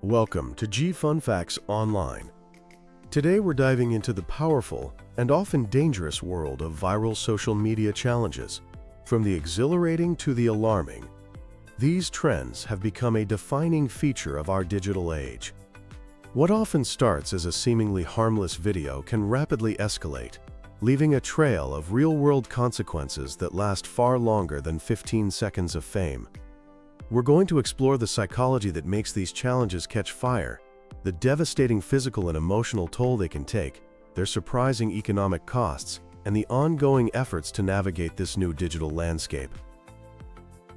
Welcome to G Fun Facts Online. Today we're diving into the powerful and often dangerous world of viral social media challenges. From the exhilarating to the alarming, these trends have become a defining feature of our digital age. What often starts as a seemingly harmless video can rapidly escalate, leaving a trail of real-world consequences that last far longer than 15 seconds of fame. We're going to explore the psychology that makes these challenges catch fire, the devastating physical and emotional toll they can take, their surprising economic costs, and the ongoing efforts to navigate this new digital landscape.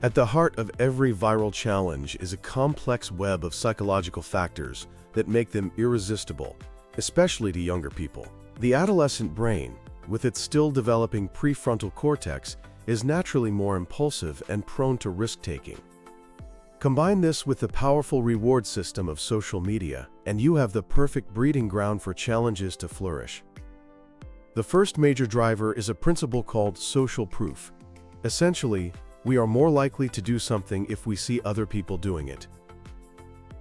At the heart of every viral challenge is a complex web of psychological factors that make them irresistible, especially to younger people. The adolescent brain, with its still developing prefrontal cortex, is naturally more impulsive and prone to risk-taking. Combine this with the powerful reward system of social media, and you have the perfect breeding ground for challenges to flourish. The first major driver is a principle called social proof. Essentially, we are more likely to do something if we see other people doing it.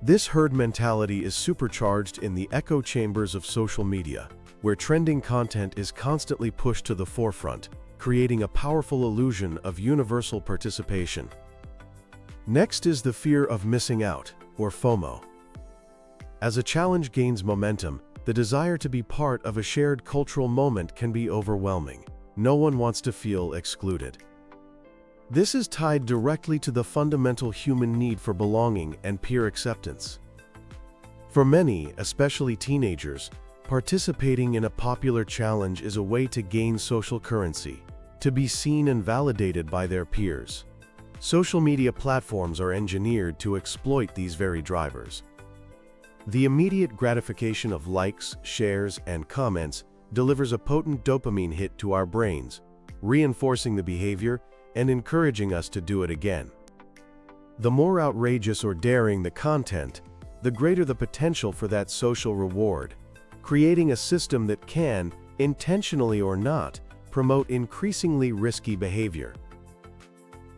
This herd mentality is supercharged in the echo chambers of social media, where trending content is constantly pushed to the forefront, creating a powerful illusion of universal participation. Next is the fear of missing out, or FOMO. As a challenge gains momentum, the desire to be part of a shared cultural moment can be overwhelming. No one wants to feel excluded. This is tied directly to the fundamental human need for belonging and peer acceptance. For many, especially teenagers, participating in a popular challenge is a way to gain social currency, to be seen and validated by their peers. Social media platforms are engineered to exploit these very drivers. The immediate gratification of likes, shares, and comments delivers a potent dopamine hit to our brains, reinforcing the behavior and encouraging us to do it again. The more outrageous or daring the content, the greater the potential for that social reward, creating a system that can, intentionally or not, promote increasingly risky behavior.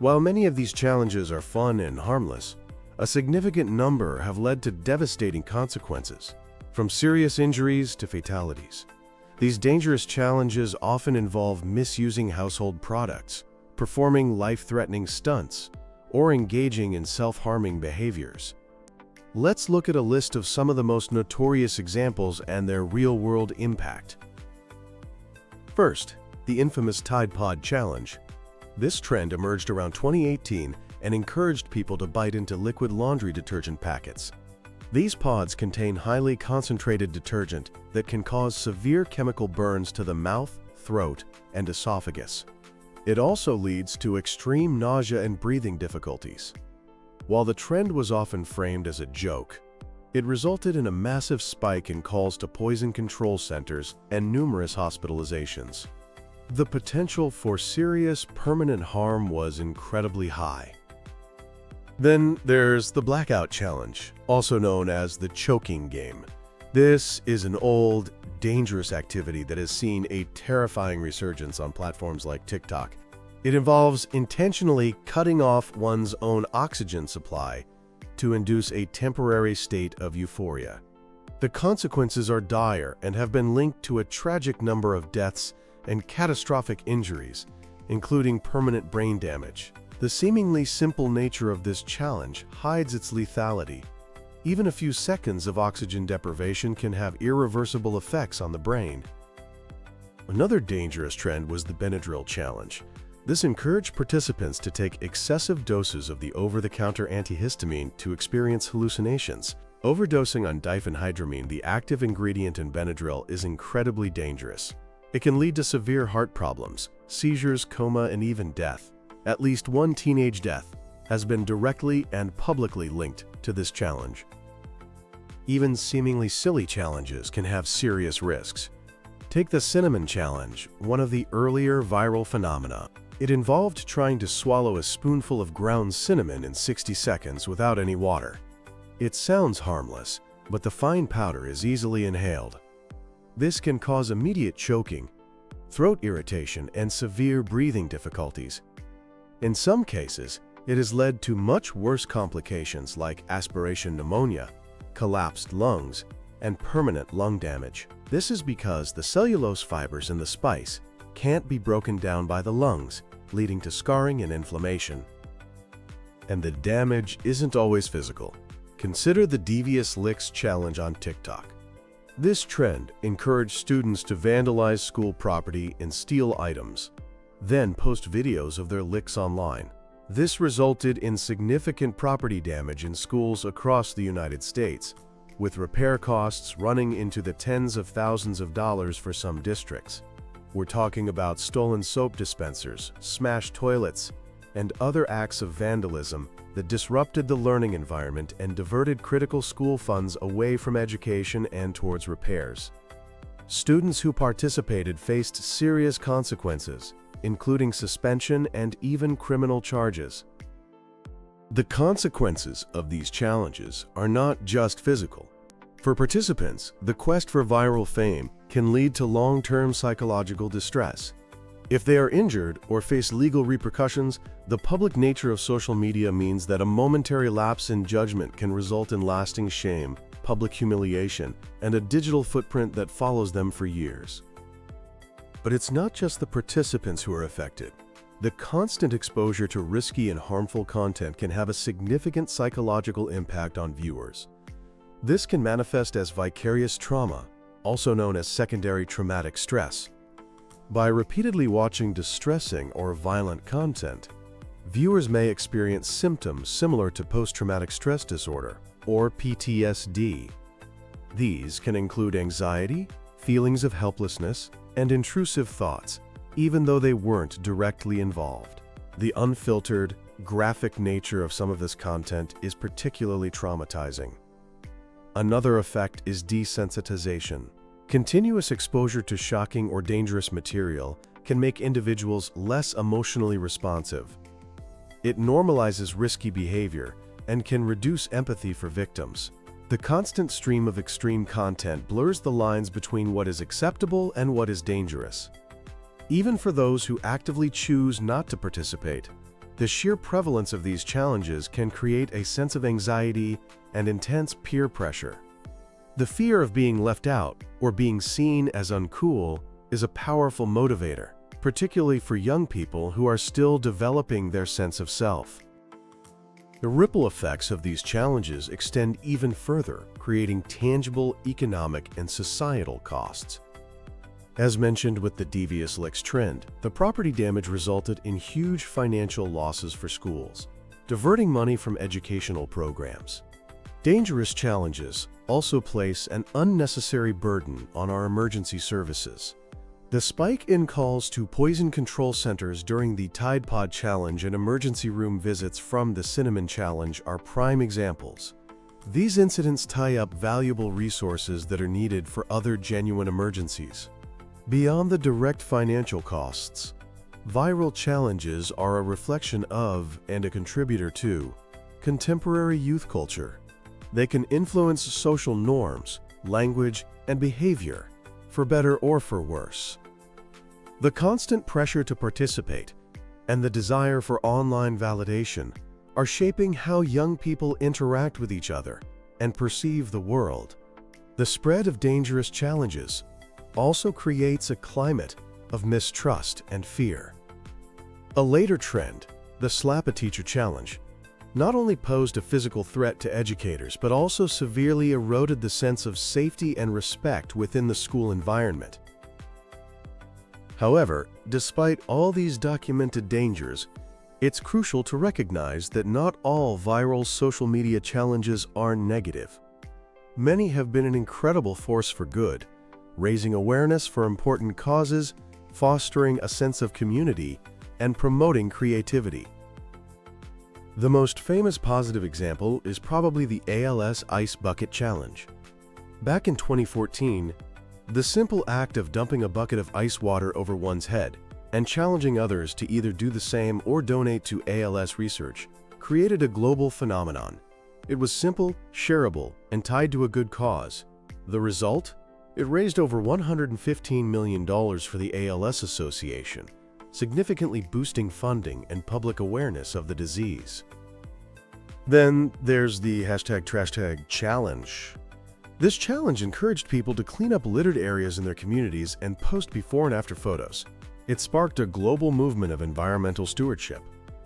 While many of these challenges are fun and harmless, a significant number have led to devastating consequences, from serious injuries to fatalities. These dangerous challenges often involve misusing household products, performing life-threatening stunts, or engaging in self-harming behaviors. Let's look at a list of some of the most notorious examples and their real-world impact. First, the infamous Tide Pod Challenge. This trend emerged around 2018 and encouraged people to bite into liquid laundry detergent packets. These pods contain highly concentrated detergent that can cause severe chemical burns to the mouth, throat, and esophagus. It also leads to extreme nausea and breathing difficulties. While the trend was often framed as a joke, it resulted in a massive spike in calls to poison control centers and numerous hospitalizations. The potential for serious, permanent harm was incredibly high. Then there's the Blackout Challenge, also known as the choking game. This is an old, dangerous activity that has seen a terrifying resurgence on platforms like TikTok. It involves intentionally cutting off one's own oxygen supply to induce a temporary state of euphoria. The consequences are dire and have been linked to a tragic number of deaths and catastrophic injuries, including permanent brain damage. The seemingly simple nature of this challenge hides its lethality. Even a few seconds of oxygen deprivation can have irreversible effects on the brain. Another dangerous trend was the Benadryl Challenge. This encouraged participants to take excessive doses of the over-the-counter antihistamine to experience hallucinations. Overdosing on diphenhydramine, the active ingredient in Benadryl, is incredibly dangerous. It can lead to severe heart problems, seizures, coma, and even death. At least one teenage death has been directly and publicly linked to this challenge. Even seemingly silly challenges can have serious risks. Take the Cinnamon Challenge, one of the earlier viral phenomena. It involved trying to swallow a spoonful of ground cinnamon in 60 seconds without any water. It sounds harmless, but the fine powder is easily inhaled. This can cause immediate choking, throat irritation, and severe breathing difficulties. In some cases, it has led to much worse complications like aspiration pneumonia, collapsed lungs, and permanent lung damage. This is because the cellulose fibers in the spice can't be broken down by the lungs, leading to scarring and inflammation. And the damage isn't always physical. Consider the Devious Licks challenge on TikTok. This trend encouraged students to vandalize school property and steal items, then post videos of their licks online. This resulted in significant property damage in schools across the United States, with repair costs running into the tens of thousands of dollars for some districts. We're talking about stolen soap dispensers, smashed toilets, and other acts of vandalism that disrupted the learning environment and diverted critical school funds away from education and towards repairs. Students who participated faced serious consequences, including suspension and even criminal charges. The consequences of these challenges are not just physical. For participants, the quest for viral fame can lead to long-term psychological distress. If they are injured or face legal repercussions, the public nature of social media means that a momentary lapse in judgment can result in lasting shame, public humiliation, and a digital footprint that follows them for years. But it's not just the participants who are affected. The constant exposure to risky and harmful content can have a significant psychological impact on viewers. This can manifest as vicarious trauma, also known as secondary traumatic stress. By repeatedly watching distressing or violent content, viewers may experience symptoms similar to post-traumatic stress disorder, or PTSD. These can include anxiety, feelings of helplessness, and intrusive thoughts, even though they weren't directly involved. The unfiltered, graphic nature of some of this content is particularly traumatizing. Another effect is desensitization. Continuous exposure to shocking or dangerous material can make individuals less emotionally responsive. It normalizes risky behavior and can reduce empathy for victims. The constant stream of extreme content blurs the lines between what is acceptable and what is dangerous. Even for those who actively choose not to participate, the sheer prevalence of these challenges can create a sense of anxiety and intense peer pressure. The fear of being left out or being seen as uncool is a powerful motivator, particularly for young people who are still developing their sense of self. The ripple effects of these challenges extend even further, creating tangible economic and societal costs. As mentioned with the Devious Licks trend, the property damage resulted in huge financial losses for schools, diverting money from educational programs. Dangerous challenges also place an unnecessary burden on our emergency services. The spike in calls to poison control centers during the Tide Pod Challenge and emergency room visits from the Cinnamon Challenge are prime examples. These incidents tie up valuable resources that are needed for other genuine emergencies. Beyond the direct financial costs, viral challenges are a reflection of and a contributor to contemporary youth culture. They can influence social norms, language, and behavior, for better or for worse. The constant pressure to participate and the desire for online validation are shaping how young people interact with each other and perceive the world. The spread of dangerous challenges also creates a climate of mistrust and fear. A later trend, the Slap a Teacher Challenge, not only posed a physical threat to educators but also severely eroded the sense of safety and respect within the school environment. However, despite all these documented dangers, it's crucial to recognize that not all viral social media challenges are negative. Many have been an incredible force for good, raising awareness for important causes, fostering a sense of community, and promoting creativity. The most famous positive example is probably the ALS Ice Bucket Challenge. Back in 2014, the simple act of dumping a bucket of ice water over one's head and challenging others to either do the same or donate to ALS research created a global phenomenon. It was simple, shareable, and tied to a good cause. The result? It raised over $115 million for the ALS Association, significantly boosting funding and public awareness of the disease. Then there's the #trashtag challenge. This challenge encouraged people to clean up littered areas in their communities and post before and after photos. It sparked a global movement of environmental stewardship,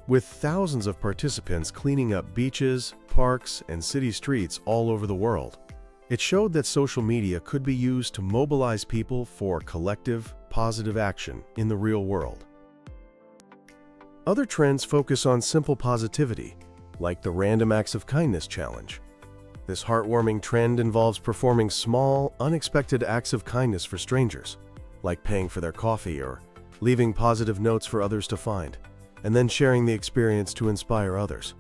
with thousands of participants cleaning up beaches, parks, and city streets all over the world. It showed that social media could be used to mobilize people for collective, positive action in the real world. Other trends focus on simple positivity, like the Random Acts of Kindness challenge. This heartwarming trend involves performing small, unexpected acts of kindness for strangers, like paying for their coffee or leaving positive notes for others to find, and then sharing the experience to inspire others.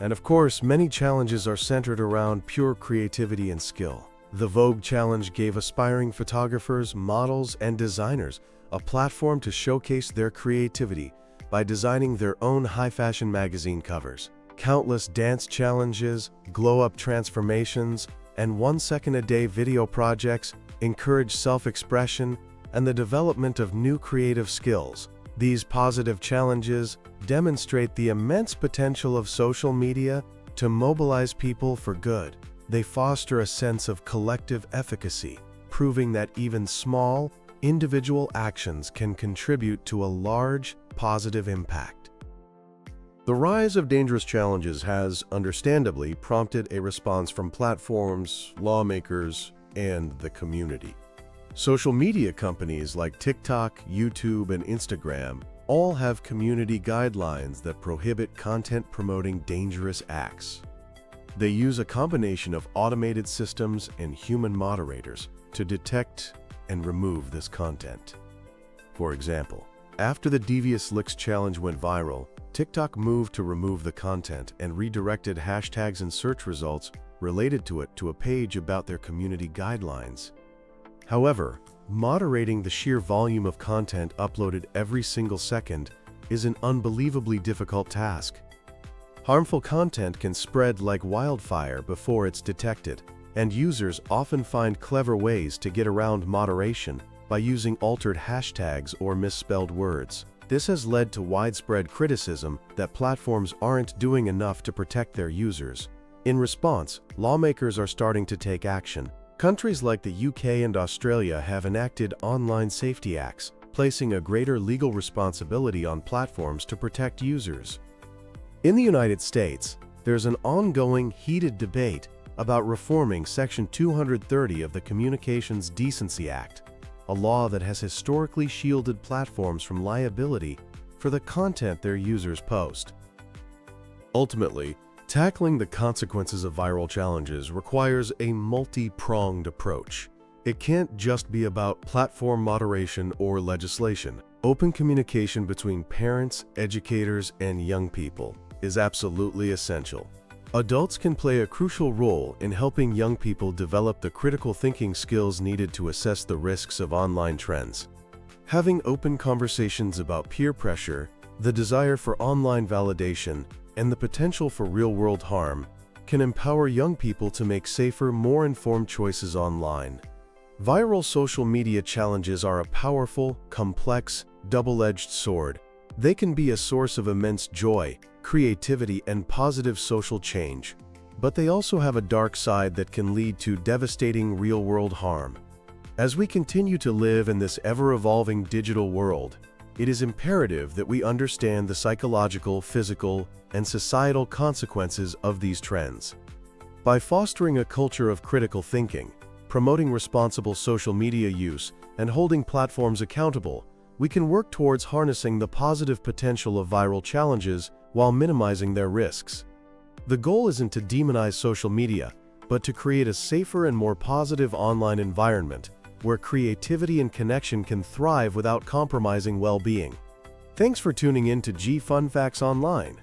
And of course, many challenges are centered around pure creativity and skill. The Vogue Challenge gave aspiring photographers, models, and designers a platform to showcase their creativity by designing their own high-fashion magazine covers. Countless dance challenges, glow-up transformations, and 1-second-a-day video projects encourage self-expression and the development of new creative skills. These positive challenges demonstrate the immense potential of social media to mobilize people for good. They foster a sense of collective efficacy, proving that even small, individual actions can contribute to a large, positive impact. The rise of dangerous challenges has, understandably, prompted a response from platforms, lawmakers, and the community. Social media companies like TikTok, YouTube, and Instagram all have community guidelines that prohibit content promoting dangerous acts. They use a combination of automated systems and human moderators to detect and remove this content. For example, after the Devious Licks challenge went viral, TikTok moved to remove the content and redirected hashtags and search results related to it to a page about their community guidelines. However, moderating the sheer volume of content uploaded every single second is an unbelievably difficult task. Harmful content can spread like wildfire before it's detected, and users often find clever ways to get around moderation by using altered hashtags or misspelled words. This has led to widespread criticism that platforms aren't doing enough to protect their users. In response, lawmakers are starting to take action. Countries like the UK and Australia have enacted online safety acts, placing a greater legal responsibility on platforms to protect users. In the United States, there's an ongoing, heated debate about reforming Section 230 of the Communications Decency Act, a law that has historically shielded platforms from liability for the content their users post. Ultimately, tackling the consequences of viral challenges requires a multi-pronged approach. It can't just be about platform moderation or legislation. Open communication between parents, educators, and young people is absolutely essential. Adults can play a crucial role in helping young people develop the critical thinking skills needed to assess the risks of online trends. Having open conversations about peer pressure, the desire for online validation, and the potential for real-world harm can empower young people to make safer, more informed choices online. Viral social media challenges are a powerful, complex, double-edged sword. They can be a source of immense joy, creativity, and positive social change, but they also have a dark side that can lead to devastating real-world harm. As we continue to live in this ever-evolving digital world, it is imperative that we understand the psychological, physical, and societal consequences of these trends. By fostering a culture of critical thinking, promoting responsible social media use, and holding platforms accountable, we can work towards harnessing the positive potential of viral challenges while minimizing their risks. The goal isn't to demonize social media, but to create a safer and more positive online environment where creativity and connection can thrive without compromising well-being. Thanks for tuning in to G Fun Facts Online.